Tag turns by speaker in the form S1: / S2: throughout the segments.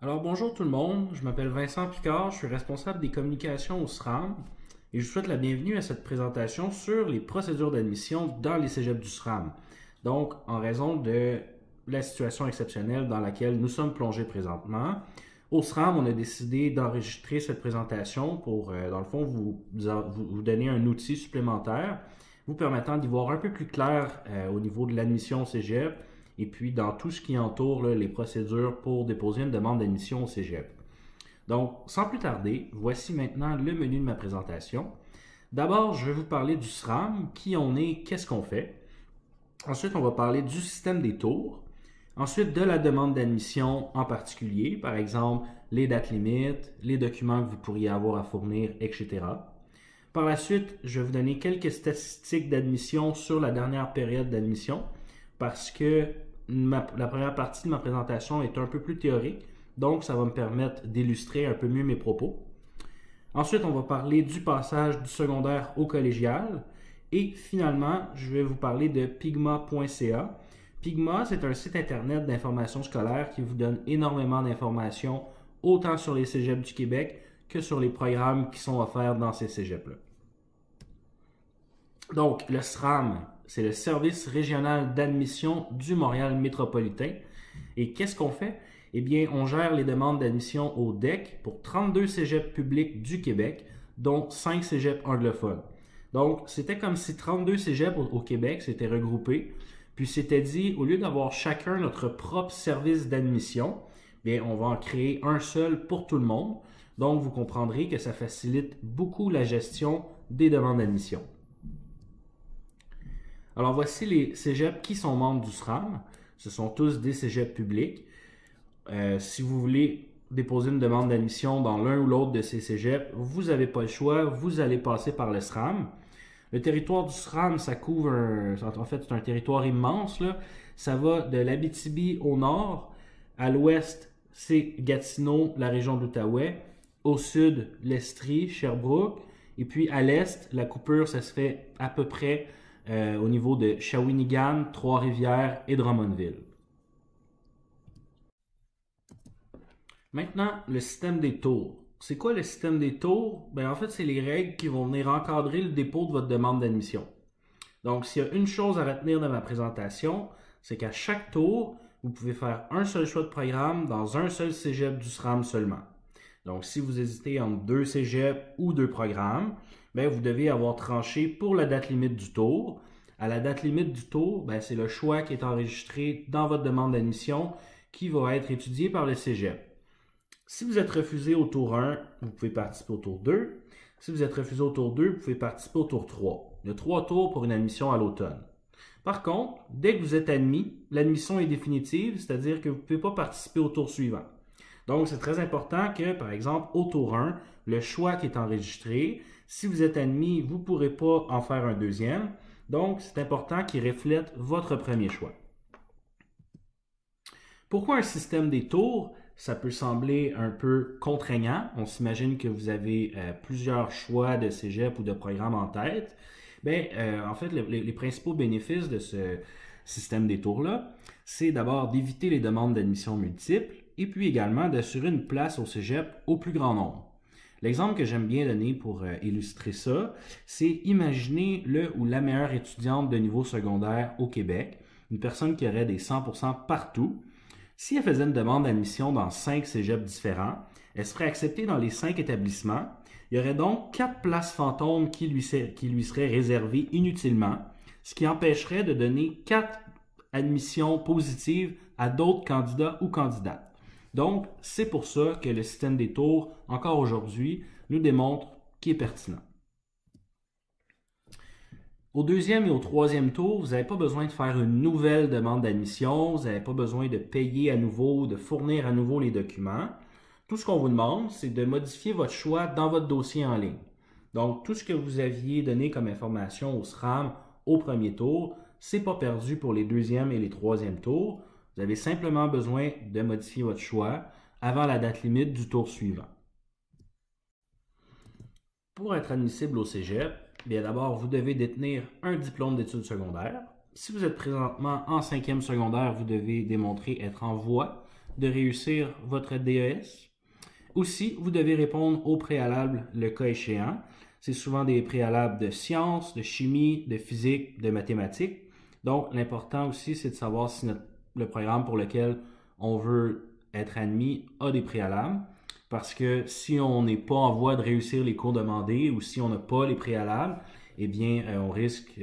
S1: Alors bonjour tout le monde, je m'appelle Vincent Picard, je suis responsable des communications au SRAM et je vous souhaite la bienvenue à cette présentation sur les procédures d'admission dans les cégeps du SRAM. Donc, en raison de la situation exceptionnelle dans laquelle nous sommes plongés présentement, au SRAM, on a décidé d'enregistrer cette présentation pour, dans le fond, vous donner un outil supplémentaire vous permettant d'y voir un peu plus clair au niveau de l'admission au cégep et puis dans tout ce qui entoure les procédures pour déposer une demande d'admission au cégep. Donc, sans plus tarder, voici maintenant le menu de ma présentation. D'abord, je vais vous parler du SRAM, qui on est, qu'est-ce qu'on fait. Ensuite, on va parler du système des tours. Ensuite, de la demande d'admission en particulier, par exemple, les dates limites, les documents que vous pourriez avoir à fournir, etc. Par la suite, je vais vous donner quelques statistiques d'admission sur la dernière période d'admission, parce que la première partie de ma présentation est un peu plus théorique, donc ça va me permettre d'illustrer un peu mieux mes propos. Ensuite, on va parler du passage du secondaire au collégial. Et finalement, je vais vous parler de pigma.ca. Pigma, c'est un site internet d'information scolaire qui vous donne énormément d'informations, autant sur les cégeps du Québec que sur les programmes qui sont offerts dans ces cégeps-là. Donc, le SRAM, c'est le Service régional d'admission du Montréal métropolitain. Et qu'est-ce qu'on fait? Eh bien, on gère les demandes d'admission au DEC pour 32 cégeps publics du Québec, dont 5 cégeps anglophones. Donc, c'était comme si 32 cégeps au Québec s'étaient regroupés, puis s'était dit, au lieu d'avoir chacun notre propre service d'admission, bien, on va en créer un seul pour tout le monde. Donc, vous comprendrez que ça facilite beaucoup la gestion des demandes d'admission. Alors, voici les cégeps qui sont membres du SRAM. Ce sont tous des cégeps publics. Si vous voulez déposer une demande d'admission dans l'un ou l'autre de ces cégeps, vous n'avez pas le choix, vous allez passer par le SRAM. Le territoire du SRAM, ça couvre, en fait, c'est un territoire immense, là. Ça va de l'Abitibi au nord, à l'ouest, c'est Gatineau, la région de l'Outaouais, au sud, l'Estrie, Sherbrooke, et puis à l'est, la coupure, ça se fait à peu près au niveau de Shawinigan, Trois-Rivières et Drummondville. Maintenant, le système des tours. C'est quoi le système des tours? Ben, en fait, c'est les règles qui vont venir encadrer le dépôt de votre demande d'admission. Donc, s'il y a une chose à retenir de ma présentation, c'est qu'à chaque tour, vous pouvez faire un seul choix de programme dans un seul cégep du SRAM seulement. Donc, si vous hésitez entre deux cégeps ou deux programmes, ben, vous devez avoir tranché pour la date limite du tour. À la date limite du tour, ben, c'est le choix qui est enregistré dans votre demande d'admission qui va être étudié par le cégep. Si vous êtes refusé au tour 1, vous pouvez participer au tour 2. Si vous êtes refusé au tour 2, vous pouvez participer au tour 3. Il y a 3 tours pour une admission à l'automne. Par contre, dès que vous êtes admis, l'admission est définitive, c'est-à-dire que vous ne pouvez pas participer au tour suivant. Donc, c'est très important que, par exemple, au tour 1, le choix qui est enregistré, si vous êtes admis, vous ne pourrez pas en faire un deuxième. Donc, c'est important qu'il reflète votre premier choix. Pourquoi un système des tours? Ça peut sembler un peu contraignant. On s'imagine que vous avez plusieurs choix de cégep ou de programme en tête. Bien, en fait, les principaux bénéfices de ce système des tours-là, c'est d'abord d'éviter les demandes d'admission multiples et puis également d'assurer une place au cégep au plus grand nombre. L'exemple que j'aime bien donner pour illustrer ça, c'est imaginer le ou la meilleure étudiante de niveau secondaire au Québec, une personne qui aurait des 100% partout. Si elle faisait une demande d'admission dans 5 cégeps différents, elle serait acceptée dans les 5 établissements. Il y aurait donc 4 places fantômes qui lui seraient réservées inutilement, ce qui empêcherait de donner 4 admissions positives à d'autres candidats ou candidates. Donc, c'est pour ça que le système des tours, encore aujourd'hui, nous démontre qu'il est pertinent. Au deuxième et au troisième tour, vous n'avez pas besoin de faire une nouvelle demande d'admission, vous n'avez pas besoin de payer à nouveau, de fournir à nouveau les documents. Tout ce qu'on vous demande, c'est de modifier votre choix dans votre dossier en ligne. Donc, tout ce que vous aviez donné comme information au SRAM au premier tour, ce n'est pas perdu pour les deuxièmes et les troisièmes tours. Vous avez simplement besoin de modifier votre choix avant la date limite du tour suivant. Pour être admissible au cégep, bien d'abord, vous devez détenir un diplôme d'études secondaires. si vous êtes présentement en 5e secondaire, vous devez démontrer être en voie de réussir votre DES. Aussi, vous devez répondre aux préalables le cas échéant. C'est souvent des préalables de sciences, de chimie, de physique, de mathématiques. Donc, l'important aussi, c'est de savoir si le programme pour lequel on veut être admis a des préalables. Parce que si on n'est pas en voie de réussir les cours demandés ou si on n'a pas les préalables, eh bien, on risque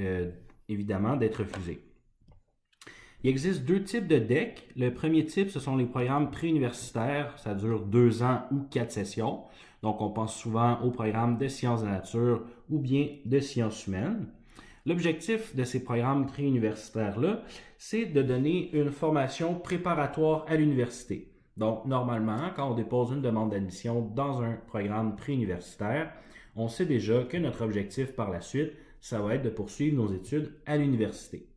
S1: évidemment d'être refusé. Il existe deux types de DEC. Le premier type, ce sont les programmes préuniversitaires. Ça dure 2 ans ou 4 sessions. Donc, on pense souvent aux programmes de sciences de la nature ou bien de sciences humaines. L'objectif de ces programmes préuniversitaires-là, c'est de donner une formation préparatoire à l'université. Donc, normalement, quand on dépose une demande d'admission dans un programme préuniversitaire, on sait déjà que notre objectif par la suite, ça va être de poursuivre nos études à l'université.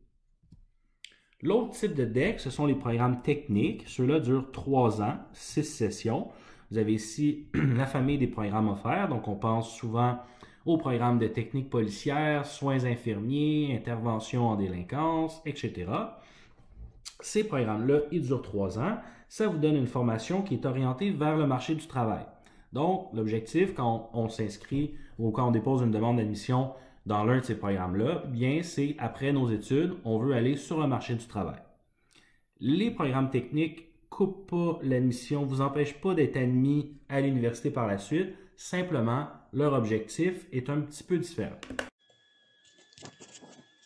S1: L'autre type de DEC, ce sont les programmes techniques. Ceux-là durent 3 ans, 6 sessions. Vous avez ici la famille des programmes offerts. Donc, on pense souvent aux programmes de technique policière, soins infirmiers, intervention en délinquance, etc. Ces programmes-là, ils durent 3 ans. Ça vous donne une formation qui est orientée vers le marché du travail. Donc, l'objectif, quand on s'inscrit ou quand on dépose une demande d'admission dans l'un de ces programmes-là, bien, c'est après nos études, on veut aller sur le marché du travail. Les programmes techniques ne coupent pas l'admission, ne vous empêchent pas d'être admis à l'université par la suite. Simplement, leur objectif est un petit peu différent.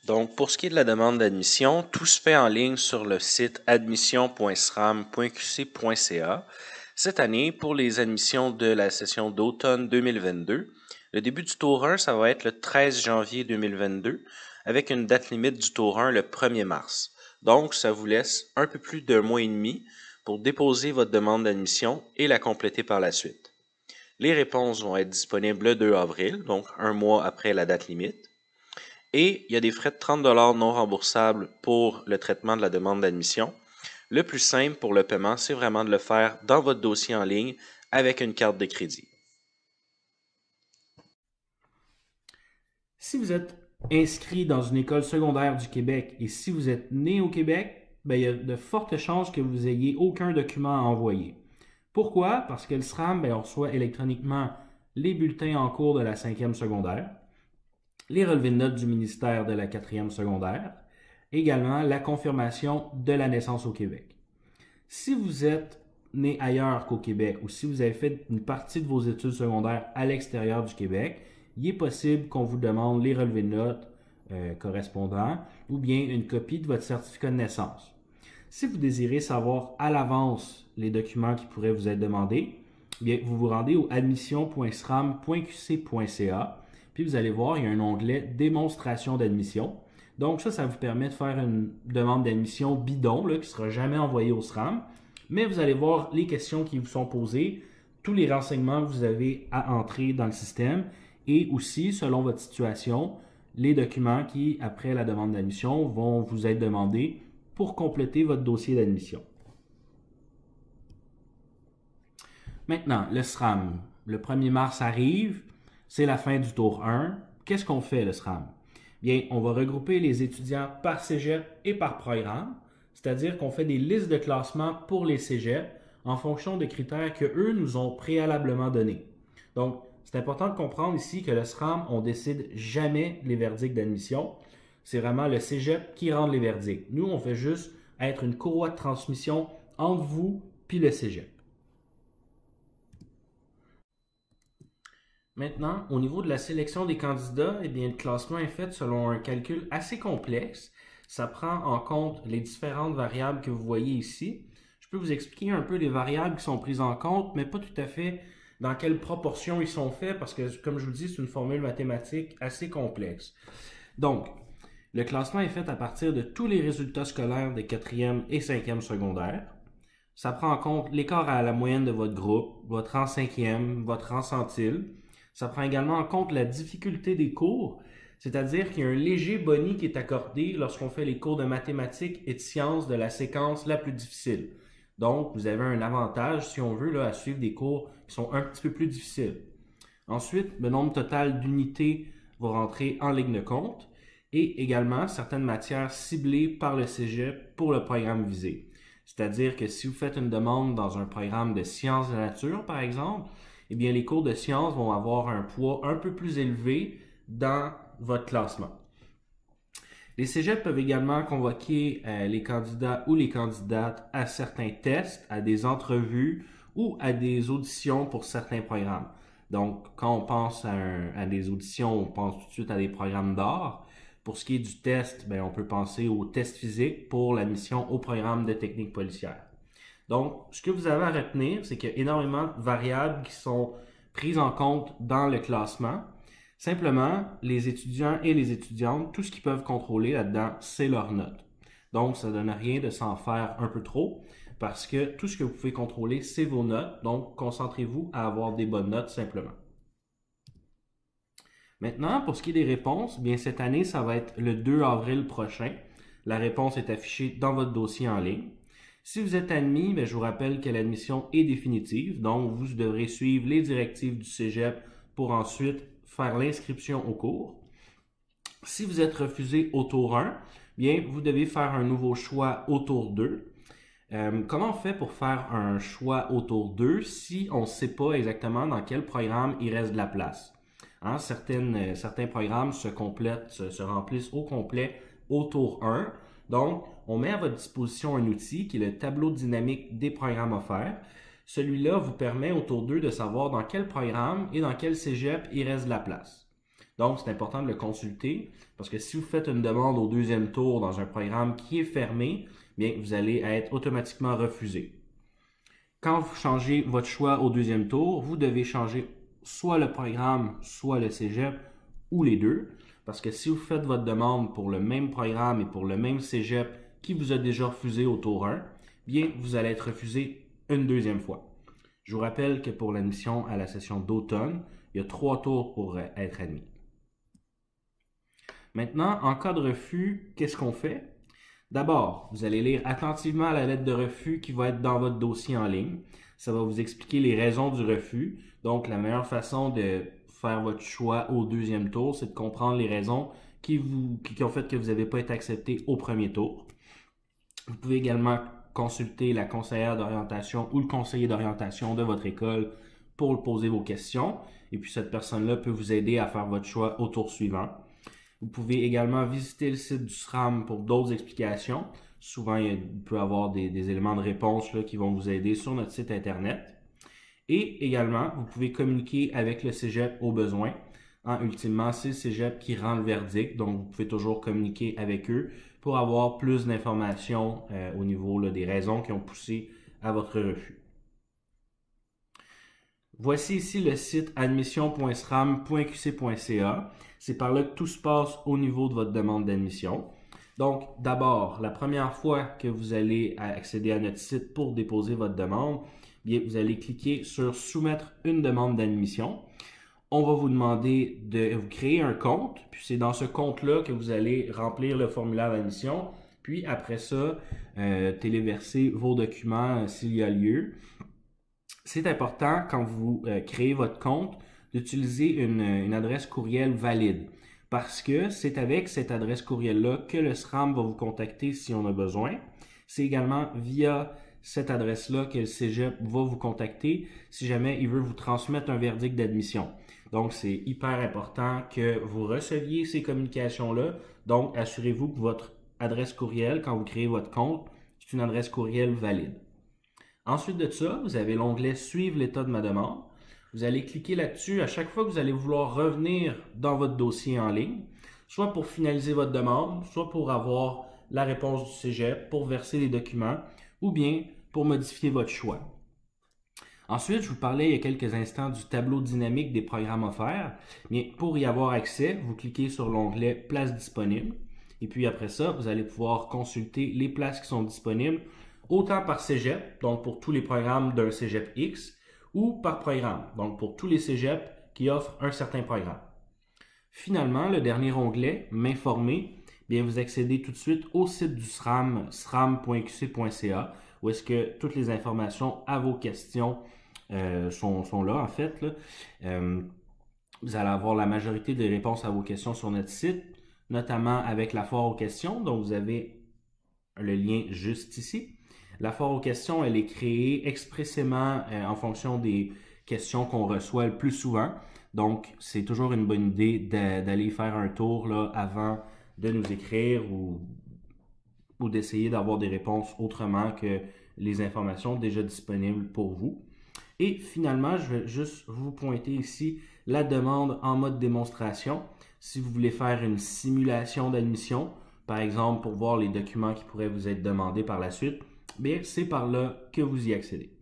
S2: Donc, pour ce qui est de la demande d'admission, tout se fait en ligne sur le site admission.sram.qc.ca. Cette année, pour les admissions de la session d'automne 2022, le début du tour 1, ça va être le 13 janvier 2022, avec une date limite du tour 1 le 1er mars. Donc, ça vous laisse un peu plus d'un mois et demi pour déposer votre demande d'admission et la compléter par la suite. Les réponses vont être disponibles le 2 avril, donc un mois après la date limite. Et il y a des frais de 30 $ non remboursables pour le traitement de la demande d'admission. Le plus simple pour le paiement, c'est vraiment de le faire dans votre dossier en ligne avec une carte de crédit.
S1: Si vous êtes inscrit dans une école secondaire du Québec et si vous êtes né au Québec, bien, il y a de fortes chances que vous n'ayez aucun document à envoyer. Pourquoi? Parce que le SRAM, bien, on reçoit électroniquement les bulletins en cours de la 5e secondaire, les relevés de notes du ministère de la 4e secondaire, également la confirmation de la naissance au Québec. Si vous êtes né ailleurs qu'au Québec ou si vous avez fait une partie de vos études secondaires à l'extérieur du Québec, il est possible qu'on vous demande les relevés de notes correspondants ou bien une copie de votre certificat de naissance. Si vous désirez savoir à l'avance les documents qui pourraient vous être demandés, bien, vous vous rendez au admission.sram.qc.ca. Puis vous allez voir, il y a un onglet démonstration d'admission. Donc ça vous permet de faire une demande d'admission bidon là, qui ne sera jamais envoyée au SRAM. Mais vous allez voir les questions qui vous sont posées, tous les renseignements que vous avez à entrer dans le système et aussi, selon votre situation, les documents qui, après la demande d'admission, vont vous être demandés pour compléter votre dossier d'admission. Maintenant, le SRAM. Le 1er mars arrive. C'est la fin du tour 1. Qu'est-ce qu'on fait, le SRAM? Bien, on va regrouper les étudiants par cégep et par programme, c'est-à-dire qu'on fait des listes de classement pour les cégeps en fonction de critères que eux nous ont préalablement donnés. Donc, c'est important de comprendre ici que le SRAM, on décide jamais les verdicts d'admission. C'est vraiment le cégep qui rend les verdicts. Nous, on fait juste être une courroie de transmission entre vous puis le cégep. Maintenant, au niveau de la sélection des candidats, eh bien, le classement est fait selon un calcul assez complexe. Ça prend en compte les différentes variables que vous voyez ici. Je peux vous expliquer un peu les variables qui sont prises en compte, mais pas tout à fait dans quelle proportion ils sont faits, parce que, comme je vous dis, c'est une formule mathématique assez complexe. Donc, le classement est fait à partir de tous les résultats scolaires des 4e et 5e secondaires. Ça prend en compte l'écart à la moyenne de votre groupe, votre rang 5e, votre rang centile. Ça prend également en compte la difficulté des cours, c'est-à-dire qu'il y a un léger boni qui est accordé lorsqu'on fait les cours de mathématiques et de sciences de la séquence la plus difficile. Donc, vous avez un avantage, si on veut, là, à suivre des cours qui sont un petit peu plus difficiles. Ensuite, le nombre total d'unités va rentrer en ligne de compte. et également certaines matières ciblées par le cégep pour le programme visé. C'est-à-dire que si vous faites une demande dans un programme de sciences de la nature, par exemple, eh bien, les cours de sciences vont avoir un poids un peu plus élevé dans votre classement. Les cégeps peuvent également convoquer les candidats ou les candidates à certains tests, à des entrevues ou à des auditions pour certains programmes. Donc, quand on pense à des auditions, on pense tout de suite à des programmes d'art. Pour ce qui est du test, bien, on peut penser au test physique pour l'admission au programme de technique policière. Donc, ce que vous avez à retenir, c'est qu'il y a énormément de variables qui sont prises en compte dans le classement. Simplement, les étudiants et les étudiantes, tout ce qu'ils peuvent contrôler là-dedans, c'est leurs notes. Donc, ça ne donne rien de s'en faire un peu trop, parce que tout ce que vous pouvez contrôler, c'est vos notes. Donc, concentrez-vous à avoir des bonnes notes simplement. Maintenant, pour ce qui est des réponses, bien cette année, ça va être le 2 avril prochain. La réponse est affichée dans votre dossier en ligne. Si vous êtes admis, bien, je vous rappelle que l'admission est définitive, donc vous devrez suivre les directives du cégep pour ensuite faire l'inscription au cours. Si vous êtes refusé au tour 1, bien, vous devez faire un nouveau choix au tour 2. Comment on fait pour faire un choix au tour 2 si on ne sait pas exactement dans quel programme il reste de la place? Hein, certains programmes se remplissent au complet au tour 1. Donc, on met à votre disposition un outil qui est le tableau dynamique des programmes offerts. Celui-là vous permet au tour 2 de savoir dans quel programme et dans quel cégep il reste de la place. Donc, c'est important de le consulter parce que si vous faites une demande au deuxième tour dans un programme qui est fermé, bien, vous allez être automatiquement refusé. Quand vous changez votre choix au deuxième tour, vous devez changer soit le programme, soit le cégep, ou les deux. Parce que si vous faites votre demande pour le même programme et pour le même cégep qui vous a déjà refusé au tour 1, bien, vous allez être refusé une deuxième fois. Je vous rappelle que pour l'admission à la session d'automne, il y a 3 tours pour être admis. Maintenant, en cas de refus, qu'est-ce qu'on fait? D'abord, vous allez lire attentivement la lettre de refus qui va être dans votre dossier en ligne. Ça va vous expliquer les raisons du refus. Donc, la meilleure façon de faire votre choix au deuxième tour, c'est de comprendre les raisons qui ont fait que vous n'avez pas été accepté au premier tour. Vous pouvez également consulter la conseillère d'orientation ou le conseiller d'orientation de votre école pour poser vos questions. Et puis, cette personne-là peut vous aider à faire votre choix au tour suivant. Vous pouvez également visiter le site du SRAM pour d'autres explications. Souvent, il peut y avoir des éléments de réponse là, qui vont vous aider sur notre site Internet. Et également, vous pouvez communiquer avec le cégep au besoin. Ultimement, c'est le cégep qui rend le verdict, donc vous pouvez toujours communiquer avec eux pour avoir plus d'informations au niveau là, des raisons qui ont poussé à votre refus. Voici ici le site admission.sram.qc.ca. C'est par là que tout se passe au niveau de votre demande d'admission. Donc, d'abord, la première fois que vous allez accéder à notre site pour déposer votre demande, bien, vous allez cliquer sur « Soumettre une demande d'admission ». On va vous demander de vous créer un compte, puis c'est dans ce compte-là que vous allez remplir le formulaire d'admission, puis après ça, téléverser vos documents s'il y a lieu. C'est important, quand vous créez votre compte, d'utiliser une adresse courriel valide. Parce que c'est avec cette adresse courriel-là que le SRAM va vous contacter si on a besoin. C'est également via cette adresse-là que le cégep va vous contacter si jamais il veut vous transmettre un verdict d'admission. Donc, c'est hyper important que vous receviez ces communications-là. Donc, assurez-vous que votre adresse courriel, quand vous créez votre compte, c'est une adresse courriel valide. Ensuite de ça, vous avez l'onglet « Suivre l'état de ma demande ». Vous allez cliquer là-dessus à chaque fois que vous allez vouloir revenir dans votre dossier en ligne, soit pour finaliser votre demande, soit pour avoir la réponse du cégep, pour verser les documents, ou bien pour modifier votre choix. Ensuite, je vous parlais il y a quelques instants du tableau dynamique des programmes offerts. Bien, pour y avoir accès, vous cliquez sur l'onglet « Places disponibles ». Et puis après ça, vous allez pouvoir consulter les places qui sont disponibles autant par cégep, donc pour tous les programmes d'un cégep X, ou par programme, donc pour tous les cégeps qui offrent un certain programme. Finalement, le dernier onglet, M'informer, bien vous accédez tout de suite au site du SRAM, sram.qc.ca, où est-ce que toutes les informations à vos questions sont là, en fait. Là. Vous allez avoir la majorité des réponses à vos questions sur notre site. notamment avec la foire aux questions. Donc, vous avez le lien juste ici. La foire aux questions, elle est créée expressément en fonction des questions qu'on reçoit le plus souvent. Donc, c'est toujours une bonne idée d'aller faire un tour là, avant de nous écrire ou d'essayer d'avoir des réponses autrement que les informations déjà disponibles pour vous. Et finalement, je vais juste vous pointer ici la demande en mode démonstration. Si vous voulez faire une simulation d'admission, par exemple pour voir les documents qui pourraient vous être demandés par la suite, bien c'est par là que vous y accédez.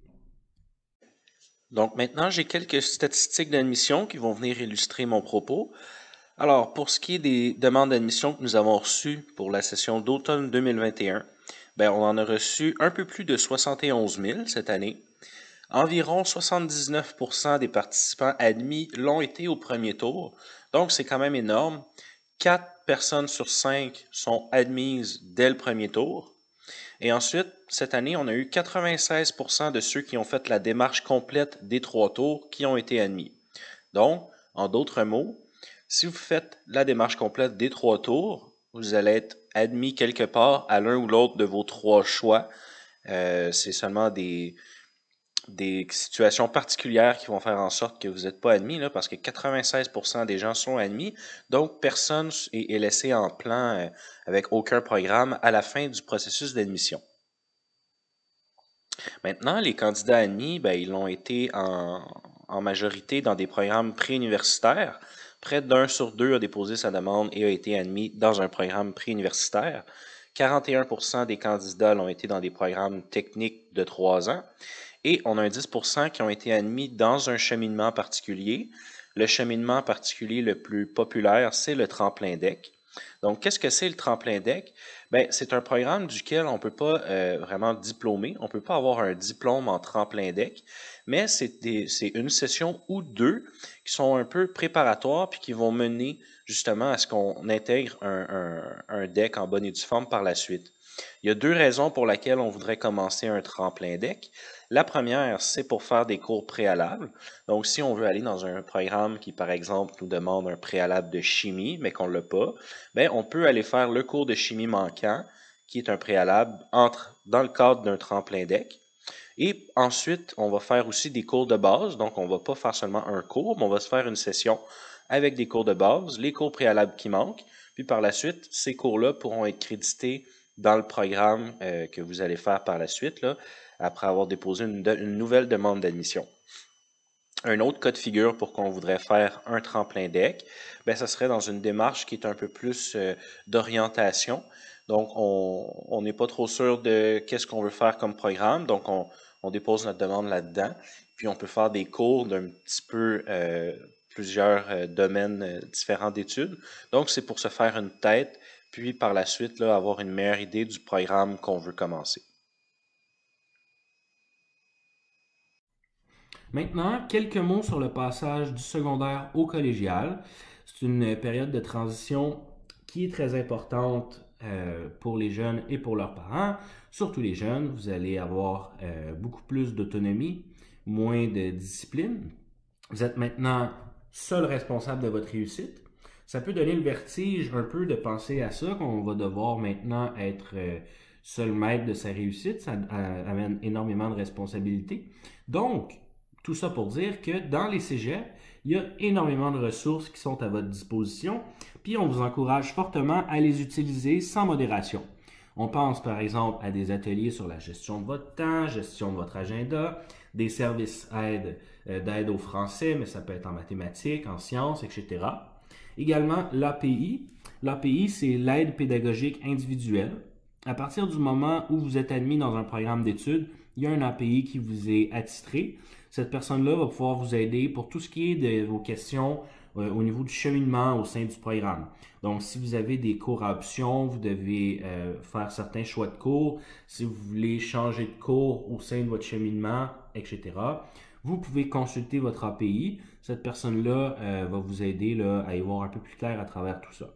S2: Donc maintenant, j'ai quelques statistiques d'admission qui vont venir illustrer mon propos. Alors, pour ce qui est des demandes d'admission que nous avons reçues pour la session d'automne 2021, ben, on en a reçu un peu plus de 71 000 cette année. Environ 79% des participants admis l'ont été au premier tour, donc c'est quand même énorme. 4 personnes sur 5 sont admises dès le premier tour. Et ensuite, cette année, on a eu 96% de ceux qui ont fait la démarche complète des 3 tours qui ont été admis. Donc, en d'autres mots, si vous faites la démarche complète des 3 tours, vous allez être admis quelque part à l'un ou l'autre de vos 3 choix. C'est seulement des situations particulières qui vont faire en sorte que vous n'êtes pas admis, là, parce que 96% des gens sont admis, donc personne est laissé en plan avec aucun programme à la fin du processus d'admission. Maintenant, les candidats admis, ben, ils l'ont été en majorité dans des programmes préuniversitaires. Près d'1 sur 2 a déposé sa demande et a été admis dans un programme préuniversitaire. 41% des candidats l'ont été dans des programmes techniques de 3 ans. Et on a un 10% qui ont été admis dans un cheminement particulier. Le cheminement particulier le plus populaire, c'est le tremplin DEC. Donc, qu'est-ce que c'est le tremplin DEC? Ben, c'est un programme duquel on ne peut pas vraiment diplômer. On ne peut pas avoir un diplôme en tremplin DEC, mais c'est une session ou 2 qui sont un peu préparatoires puis qui vont mener justement à ce qu'on intègre un DEC en bonne et due forme par la suite. Il y a 2 raisons pour lesquelles on voudrait commencer un tremplin DEC. La première, c'est pour faire des cours préalables. Donc, si on veut aller dans un programme qui, par exemple, nous demande un préalable de chimie, mais qu'on ne l'a pas, bien, on peut aller faire le cours de chimie manquant, qui est un préalable, dans le cadre d'un tremplin DEC. Et ensuite, on va faire aussi des cours de base. Donc, on ne va pas faire seulement un cours, mais on va se faire une session avec des cours de base, les cours préalables qui manquent. Puis par la suite, ces cours-là pourront être crédités dans le programme que vous allez faire par la suite, là, après avoir déposé une nouvelle demande d'admission. Un autre cas de figure pour qu'on voudrait faire un tremplin DEC, ben, ça serait dans une démarche qui est un peu plus d'orientation. Donc, on n'est pas trop sûr de qu'est-ce qu'on veut faire comme programme. Donc, on dépose notre demande là-dedans. Puis, on peut faire des cours d'un petit peu plusieurs domaines différents d'études. Donc, c'est pour se faire une tête, puis par la suite, là, avoir une meilleure idée du programme qu'on veut commencer.
S1: Maintenant, quelques mots sur le passage du secondaire au collégial. C'est une période de transition qui est très importante pour les jeunes et pour leurs parents. Surtout les jeunes, vous allez avoir beaucoup plus d'autonomie, moins de discipline. Vous êtes maintenant seul responsable de votre réussite. Ça peut donner le vertige un peu de penser à ça, qu'on va devoir maintenant être seul maître de sa réussite. Ça amène énormément de responsabilités. Donc, tout ça pour dire que dans les cégeps, il y a énormément de ressources qui sont à votre disposition, puis on vous encourage fortement à les utiliser sans modération. On pense par exemple à des ateliers sur la gestion de votre temps, gestion de votre agenda, des services d'aide au français, mais ça peut être en mathématiques, en sciences, etc. Également l'API. L'API, c'est l'aide pédagogique individuelle. À partir du moment où vous êtes admis dans un programme d'études, il y a un API qui vous est attitré. Cette personne-là va pouvoir vous aider pour tout ce qui est de vos questions au niveau du cheminement au sein du programme. Donc, si vous avez des cours à option, vous devez faire certains choix de cours. Si vous voulez changer de cours au sein de votre cheminement, etc., vous pouvez consulter votre API. Cette personne-là va vous aider là, à y voir un peu plus clair à travers tout ça.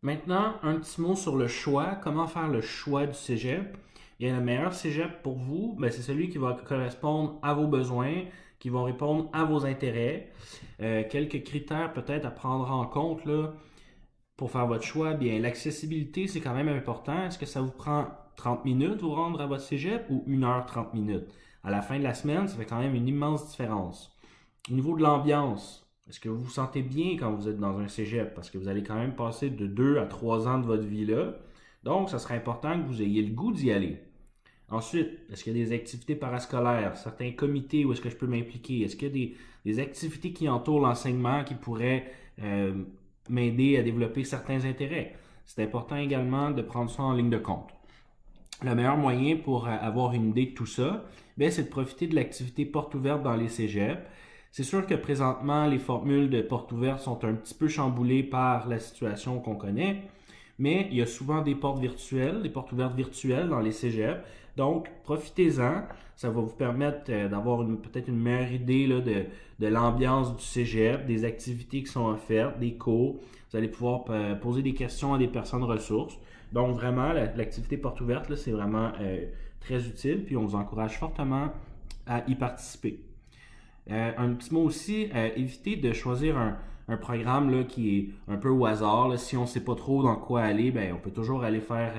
S1: Maintenant, un petit mot sur le choix. Comment faire le choix du cégep? Et le meilleur cégep pour vous, ben, c'est celui qui va correspondre à vos besoins qui vont répondre à vos intérêts. Quelques critères peut-être à prendre en compte là, pour faire votre choix. Bien, l'accessibilité, c'est quand même important. Est-ce que ça vous prend 30 minutes vous rendre à votre cégep ou 1 heure 30 minutes? À la fin de la semaine, ça fait quand même une immense différence. Au niveau de l'ambiance, est-ce que vous vous sentez bien quand vous êtes dans un cégep? Parce que vous allez quand même passer de 2 à 3 ans de votre vie là. Donc, ça serait important que vous ayez le goût d'y aller. Ensuite, est-ce qu'il y a des activités parascolaires, certains comités où est-ce que je peux m'impliquer? Est-ce qu'il y a des activités qui entourent l'enseignement qui pourraient m'aider à développer certains intérêts? C'est important également de prendre ça en ligne de compte. Le meilleur moyen pour avoir une idée de tout ça, c'est de profiter de l'activité porte ouverte dans les cégeps. C'est sûr que présentement, les formules de porte ouverte sont un petit peu chamboulées par la situation qu'on connaît, mais il y a souvent des portes virtuelles, des portes ouvertes virtuelles dans les cégeps. Donc, profitez-en. Ça va vous permettre d'avoir peut-être une meilleure idée là, de l'ambiance du cégep, des activités qui sont offertes, des cours. Vous allez pouvoir poser des questions à des personnes ressources. Donc, vraiment, l'activité porte ouverte, c'est vraiment très utile. Puis, on vous encourage fortement à y participer. Un petit mot aussi, évitez de choisir un programme là, qui est un peu au hasard. Là. Si on ne sait pas trop dans quoi aller, on peut toujours aller faire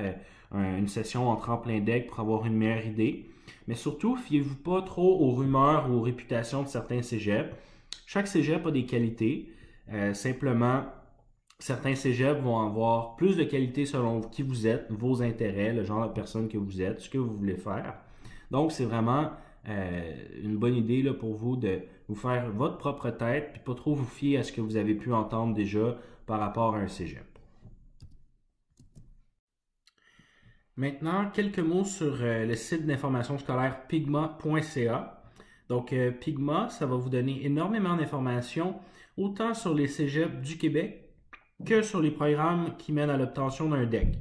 S1: une session en tremplin deck pour avoir une meilleure idée. Mais surtout, fiez-vous pas trop aux rumeurs ou aux réputations de certains cégeps. Chaque cégep a des qualités. Simplement, certains cégeps vont avoir plus de qualités selon qui vous êtes, vos intérêts, le genre de personne que vous êtes, ce que vous voulez faire. Donc, c'est vraiment une bonne idée là, pour vous de vous faire votre propre tête puis pas trop vous fier à ce que vous avez pu entendre déjà par rapport à un cégep. Maintenant, quelques mots sur le site d'information scolaire pigma.ca. Donc, Pigma, ça va vous donner énormément d'informations, autant sur les cégeps du Québec que sur les programmes qui mènent à l'obtention d'un DEC.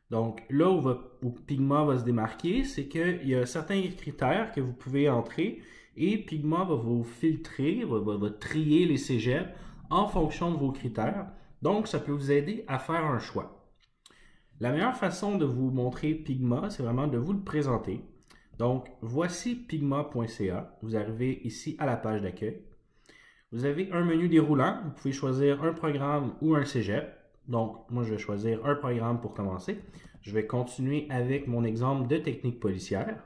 S1: Donc, là où Pigma va se démarquer, c'est qu'il y a certains critères que vous pouvez entrer et Pigma va vous filtrer, va trier les cégeps en fonction de vos critères. Donc, ça peut vous aider à faire un choix. La meilleure façon de vous montrer Pigma, c'est vraiment de vous le présenter. Donc, voici pigma.ca. Vous arrivez ici à la page d'accueil. Vous avez un menu déroulant. Vous pouvez choisir un programme ou un cégep. Donc, moi, je vais choisir un programme pour commencer. Je vais continuer avec mon exemple de technique policière.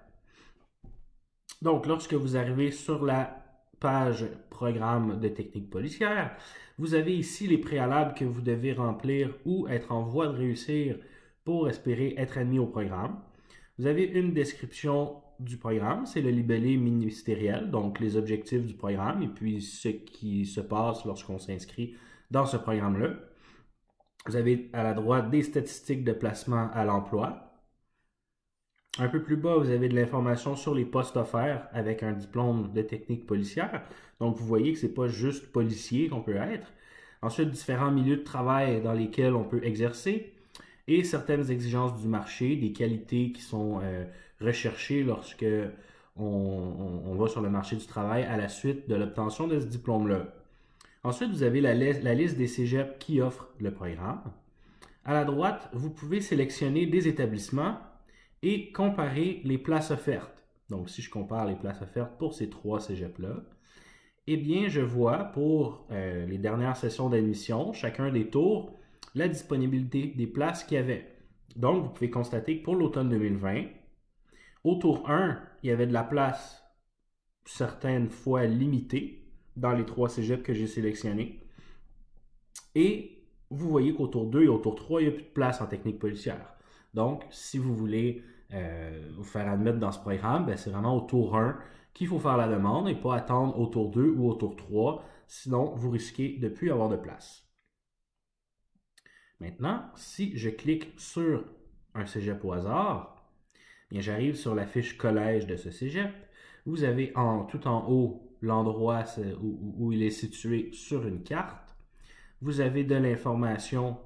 S1: Donc, lorsque vous arrivez sur la page programme de technique policière, vous avez ici les préalables que vous devez remplir ou être en voie de réussir pour espérer être admis au programme. Vous avez une description du programme, c'est le libellé ministériel, donc les objectifs du programme et puis ce qui se passe lorsqu'on s'inscrit dans ce programme-là. Vous avez à la droite des statistiques de placement à l'emploi. Un peu plus bas, vous avez de l'information sur les postes offerts avec un diplôme de technique policière. Donc, vous voyez que ce n'est pas juste policier qu'on peut être. Ensuite, différents milieux de travail dans lesquels on peut exercer et certaines exigences du marché, des qualités qui sont recherchées lorsque on va sur le marché du travail à la suite de l'obtention de ce diplôme-là. Ensuite, vous avez la liste des cégeps qui offrent le programme. À la droite, vous pouvez sélectionner des établissements et comparer les places offertes. Donc, si je compare les places offertes pour ces 3 cégeps-là, eh bien, je vois pour les dernières sessions d'admission, chacun des tours, la disponibilité des places qu'il y avait. Donc, vous pouvez constater que pour l'automne 2020, au tour 1, il y avait de la place certaines fois limitée dans les 3 cégeps que j'ai sélectionnés. Et vous voyez qu'au tour 2 et au tour 3, il n'y a plus de place en technique policière. Donc, si vous voulez vous faire admettre dans ce programme, c'est vraiment au tour 1 qu'il faut faire la demande et pas attendre au tour 2 ou au tour 3, sinon vous risquez de ne plus avoir de place. Maintenant, si je clique sur un cégep au hasard, bien, j'arrive sur la fiche collège de ce cégep. Vous avez tout en haut l'endroit où il est situé sur une carte. Vous avez de l'information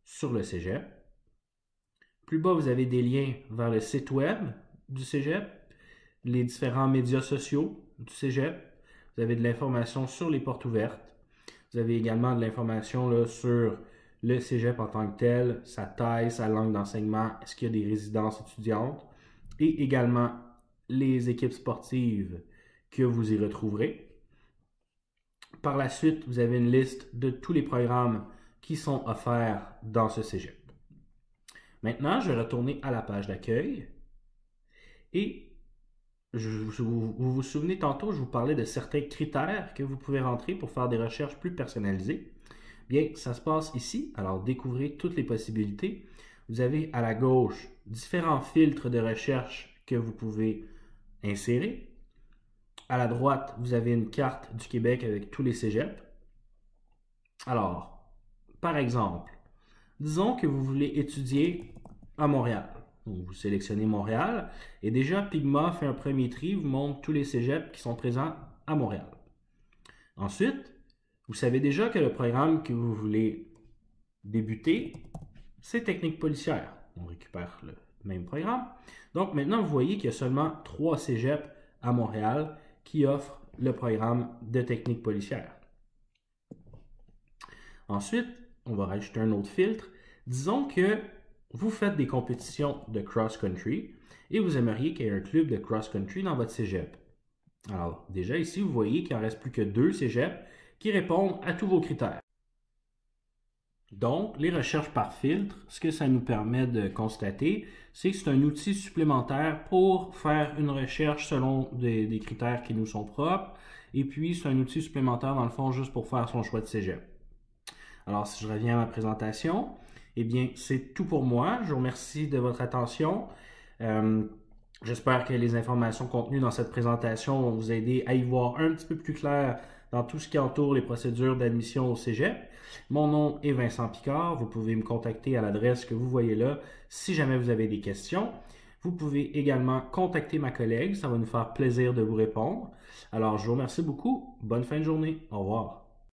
S1: sur le cégep. Plus bas, vous avez des liens vers le site web du cégep, les différents médias sociaux du cégep. Vous avez de l'information sur les portes ouvertes. Vous avez également de l'information là, sur le cégep en tant que tel, sa taille, sa langue d'enseignement, est-ce qu'il y a des résidences étudiantes, et également les équipes sportives que vous y retrouverez. Par la suite, vous avez une liste de tous les programmes qui sont offerts dans ce cégep. Maintenant, je vais retourner à la page d'accueil et vous vous souvenez tantôt, je vous parlais de certains critères que vous pouvez rentrer pour faire des recherches plus personnalisées. Bien, ça se passe ici. Alors, découvrez toutes les possibilités. Vous avez à la gauche différents filtres de recherche que vous pouvez insérer. À la droite, vous avez une carte du Québec avec tous les cégeps. Alors, par exemple, disons que vous voulez étudier à Montréal. Donc, vous sélectionnez Montréal et déjà Pigma fait un premier tri, vous montre tous les cégeps qui sont présents à Montréal. Ensuite, vous savez déjà que le programme que vous voulez débuter, c'est technique policière. On récupère le même programme. Donc maintenant, vous voyez qu'il y a seulement 3 cégeps à Montréal qui offrent le programme de technique policière. Ensuite, on va rajouter un autre filtre. Disons que vous faites des compétitions de cross-country et vous aimeriez qu'il y ait un club de cross-country dans votre cégep. Alors, déjà ici, vous voyez qu'il en reste plus que 2 cégeps qui répondent à tous vos critères. Donc, les recherches par filtre, ce que ça nous permet de constater, c'est que c'est un outil supplémentaire pour faire une recherche selon des critères qui nous sont propres. Et puis, c'est un outil supplémentaire, dans le fond, juste pour faire son choix de cégep. Alors, si je reviens à ma présentation, eh bien, c'est tout pour moi. Je vous remercie de votre attention. J'espère que les informations contenues dans cette présentation vont vous aider à y voir un petit peu plus clair dans tout ce qui entoure les procédures d'admission au cégep. Mon nom est Vincent Picard. Vous pouvez me contacter à l'adresse que vous voyez là si jamais vous avez des questions. Vous pouvez également contacter ma collègue. Ça va nous faire plaisir de vous répondre. Alors, je vous remercie beaucoup. Bonne fin de journée. Au revoir.